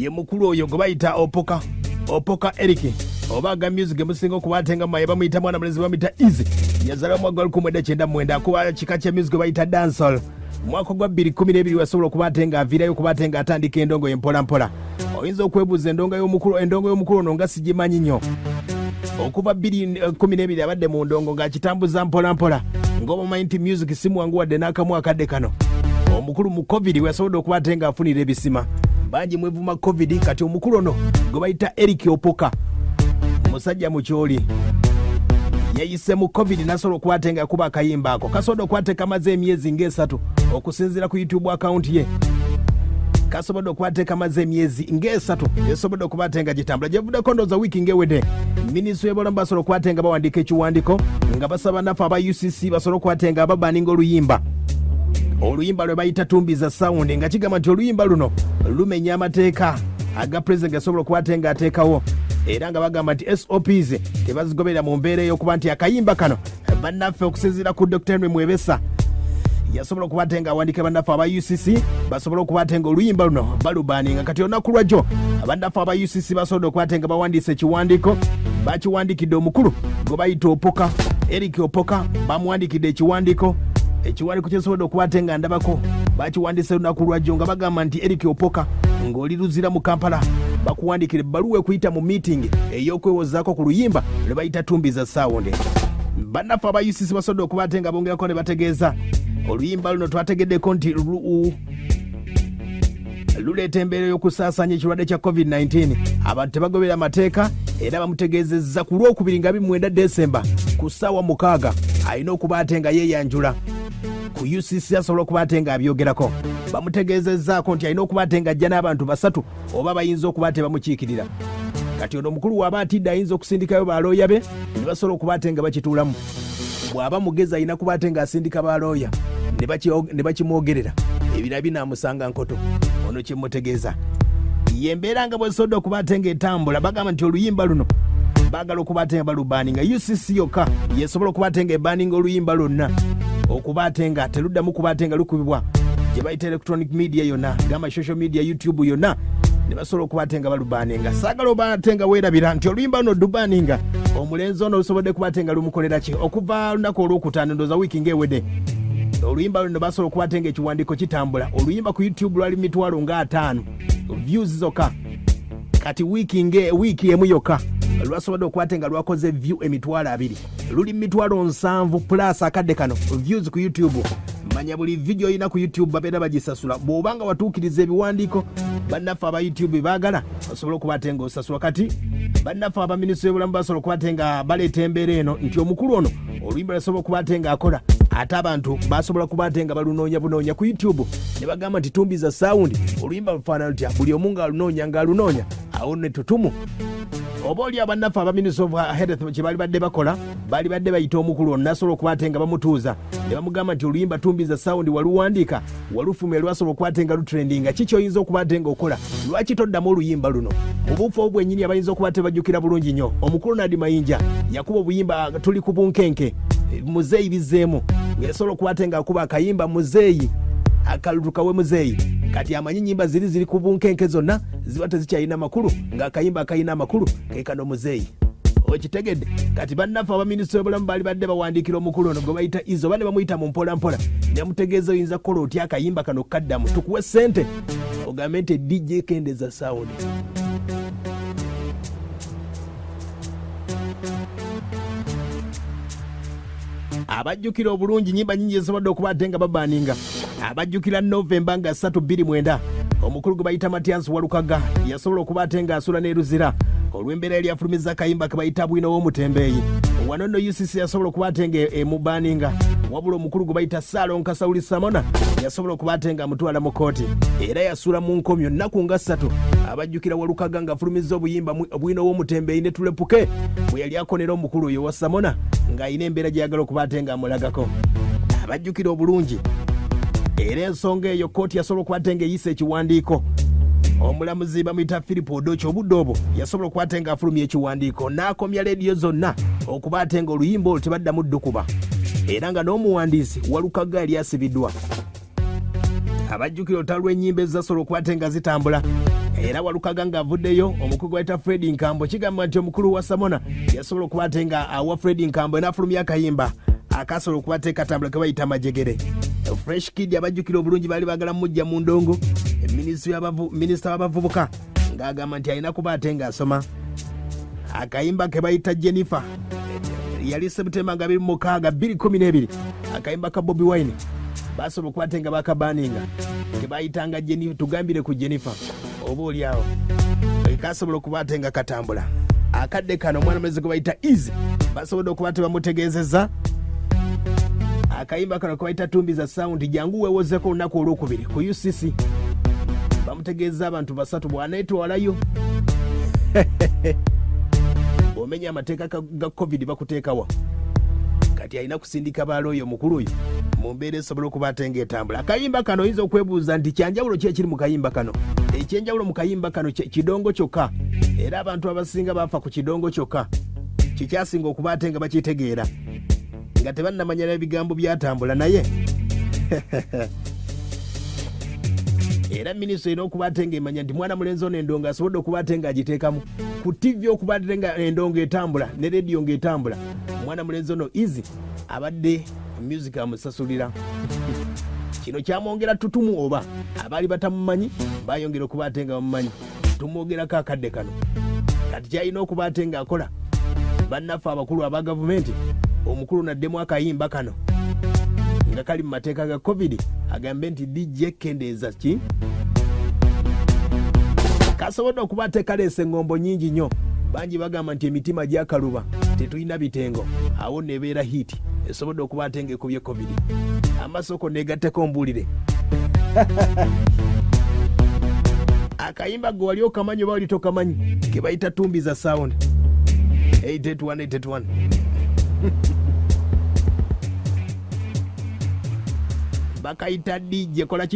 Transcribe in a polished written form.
ye mukulu oyo gwe bayita Opoka Eric obaga music emusinga okubatenga maye bamuyita mwana mulezi bamuyita Eyiise yazala mwaka 1999 akuba kika kya music bayita dancehall mwaka gwa 2012 wasobola okubatenga avirayo okubatenga atandika endongo empola mpola oyinza okwebuuza endongo y'omukulu ono nga sigimanyi nnyo okuva 2012 abadde mu ndongo ng'akitambuza mpola mpola ng'omumanyi nti music simuwangu wadde n'akamu akadde kano omukulu mu covid wasobodde okubatenga afunira ebisima bangi mwevuma covid kati omukulu ono gwe bayita Eric Opoka musajja mukyoli yayise mu covid nasobola okubatenga kuba akayimba ako kasobodde okubateeka maze emyezi ng'esatu okusinziira ku YouTube account ye kasobodde okubateeka maze emyezi ng'esatu esobodde okubatenga gitambula gyevuddeko ndowooza wiiki ng'ewedde minisitule y'ebulamu basobola okubatenga bawandiika ekiwandiiko nga basaba naffe aba UCC basobola okubatenga ababaninga oluyimba lwe bayita Tumbiza sound nga kigamba nti oluyimba luno lumenya amateeka aga president asobola okubatenga ateekawo era nga bagamba nti SOPs tebazigoberera mu mbeera ey'okuba nti akayimba kano bannaffe okusinziira ku Dr. Henry Mwebesa yasobola okubatenga awandiike bannaffe aba UCC basobola okubatenga oluyimba luno balubaninga kati olunaku lwajjo bannaffe aba UCC basobodde okubatenga bawandiise ekiwandiiko bakiwandikidde omukulu gwe bayita Eric Opoka bamuwandikidde ekiwandiiko kyesobodde okubatenga ndabako bakiwandiise olunaku lwajjo nga bagamba nti Eric Opoka ng'oli luzira mu Kampala bakuwandikira ebbaluwa ekuyita mu meeting ey'okwewozaako ku luyimba lwe bayita Tumbiza sound bannaffe aba UCC basobodde okubatenga bongerako ne bategeeza oluyimba luno twategeddeko nti luleeta embeera y'okusaasaanya ekirwadde kya COVID-19 abantu tebagoberera amateeka era bamutegeezezza ku lwokubiri nga 29 Desemba ku ssaawa 6 alina okubatenga yeeyanjula ku UCC asobola okubatenga abyogerako bamutegeezezzaako nti alina okubatenga ajja n'abantu 3 oba bayinza okuba tebamukiikirira kati ono omukulu waba atidde ayinza okusindikayo balooya be ne basobola okubatenga bakituulamu bw'aba mugezi alina kubatenga asindika balooya ne bakimwogerera ebira binaamusanga nkoto ono kyemutegeeza yembeera nga bwesobodde okubatenga etambula bagamba nti oluyimba luno baagala okubatenga balubaninga UCC yokka yesobola okubatenga ebaninga oluyimba lwonna okubatenga teluddamu kubatenga lukubibwa gye bayita electronic media yonna gamba social media YouTube yonna ne basobola okubatenga balubaninga saagala obatenga weerabira nti oluyimba luno dubaninga omulenzi ono lusobodde kubatenga lumukolera ki okuva lunaku olwokutaano ndowooza wiiki ng'ewedde oluyimba luno basobola okubatenga ekiwandiiko kitambula oluyimba ku YouTube lwali 5,000 views zokka kati wiiki emu yokka lwasobodde okubatenga lwakoze view 2,000 luli 7,000 plus akadde kano views ku YouTube manya buli video olina ku YouTube babeera bagisasula bw'obanga watuukiriza ebiwandiiko bannaffe aba YouTube baagala basobola okubatenga osasula kati bannaffe aba minisitule y'obulamu basobola okubatenga baleeta embeera eno nti omukulu ono oluyimba lwasobola okubatenga akola ate abantu basobola kubatenga balunoonya ku YouTube ne bagamba nti Tumbiza sound oluyimba lufaanana lutya buli omu ng'alunoonya awo ne tutumu oba oli abannaffe aba Ministry of Health kye bali badde bakola bali badde bayita omukulu ono nasobola okubatenga bamutuuza ne bamugamba nti oluyimba Tumbiza sound waluwandiika walufumya lwasobola okubatenga lutrendinga kiki oyinza okubatenga okola lwaki toddamu oluyimba luno mu buufu obwennyini abayinza okuba tebajjukira bulungi nnyo omukulu Nadi Mayinja yakuba obuyimba tuli ku bunkenke muzeeyi bizeemu yasobola okubatenga akuba akayimba muzeeyi akalutukawe muzeeyi kati amanyi nnyimba ziri ku bunkenke zonna ziba tezikyalina makulu ng'akayimba akayina amakulu kekano muzeeyi okitegedde kati bannaffe aba minisitule y'obulamu baali badde bawandiikira omukulu ono gwe bayita Eyiise oba ne bamuyita mu mpolampola ne bamutegeeza oyinza kukola otya akayimba kano kaddamu tukuwe ssente ogambe nti DJ Kendeza sound abajjukira obulungi nnyimba nnyingi ezisobodde okubatenga babaninga abajjukira Novemba nga 3-29 omukulu gwe bayita Matias Walukaga yasobola okubatenga asula n'eruzira olw'embeera yali afulumiza akayimba ke bayita Bwino w'omutembeeyi wano nno UCC yasobola okubatenga emubaninga wabula omukulu gwe bayita Saalonka Sawuli Samona yasobola okubatenga amutwala mu kooti era yasula mu nkomyo nnaku nga 3 abajjukira Walukaga ng'afulumiza obuyimba Bwino w'omutembeeyi ne Tulepuke bwe yali akonera omukulu oyo wa Samona ng'ayina embeera gy'ayagala okubatenga amulagako abajjukira obulungi era ensonga eyo kooti yasobola okubatenga Eyiise ekiwandiiko omulamuzi bamuyita Philip Odocho obudde obwo yasobola okubatenga afulumya ekiwandiiko n'akomya leediyo zonna okubatenga oluyimba olwo tebaddamu ddukuba era nga n'omuwandiisi Walukaga yali asibiddwa abajjukira olutalo lw'ennyimba ezasobola okubatenga zitambula era walukaga ng'avuddeyo omukulu gwayita Fred Nkambo kigamba nti omukulu wa Samona yasobola okuba ate nga awa Fred Nkambo enafulumya akayimba akasobola okuba ate katambula ke bayita amajegere. Fresh Kid abajjukira obulungi baali baagala mujja mu ndongo minisita w'abavubuka ng'agamba nti alina kuba ate ng'asoma akayimba ke bayita Jennifer yali Septemba 2012 akayimba ka Bobi Wine basobola okuba ate nga bakabaninga ke bayitanga Jennifer tugambire ku Jennifer oba oli awo kasobola okuba ate nga katambula akadde kano omwana mwezi gwe bayita Eyiise basobodde okuba ate bamutegeezezza akayimba kano kabayita Tumbiza sound jangu weewozeko olunaku olwokubiri ku UCC bamutegeeza abantu basatu bw'aneetwalayo omenya amateeka ga COVID bakuteekawa kati alina kusindika baalooyo omukulu oyo mu mbeera esobola okuba ate ng'etambula. Akayimba kano oyinza okwebuuza nti kyanjawulo ki ekiri mu kayimba kano? Ekyenjawulo mu kayimba kano kidongo kyokka era abantu abasinga bafa ku kidongo kyokka kikyasinga okuba ate nga bakitegeera nga tebannamanya ebigambo byatambula naye era minisitule erina okuba ate ng'emanya nti mwana mulenzi ono endongo asobodde okuba ate ng'agiteekamu ku TV okuba ate nga endongo etambula ne rediyo ng'etambula mwana mulenzi ono Eyiise abadde music amusasulira kino kyamwongera tutumu oba abaali batamumanyi bayongera okuba ate nga bamumanyi tumwogerako akadde kano kati kyalina okuba ate ng'akola bannaffe abakulu aba gavumenti omukulu naddemu akayimba kano nga kali mu mateeka ga COVID agambe nti DJ kendeeza ki kasobodde okuba ate kaleese engombo nyingi nnyo bangi bagamba nti emitima gyakaluba tetulina bitengo awo nebeera hiti esobodde okuba ate ng'ekubye COVID amasoko negatteko mbuulire akayimba gwe wali okamanyi oba wali tokamanyi ke bayita Tumbiza sound 881 bakayita DJ kola ki